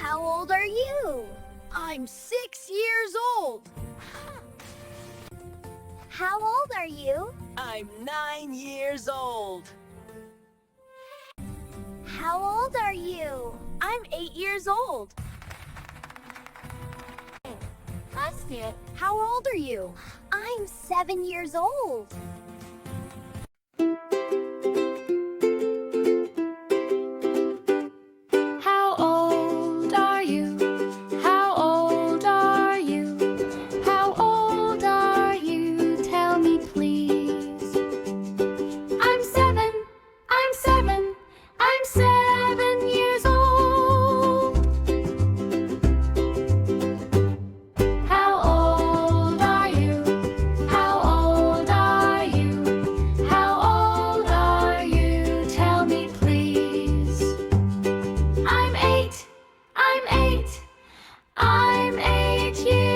How old are you? I'm 6 years old. How old are you? I'm 9 years old. How old are you? I'm 8 years old. Asya, How old are you? I'm 7 years old. How old are you? How old are you? How old are you? Tell me please. I'm 7. I'm 7. I'm 7 years old. How old are you? How old are you? How old are you? Tell me please. I'm 8. I'm 8. I'm 8 years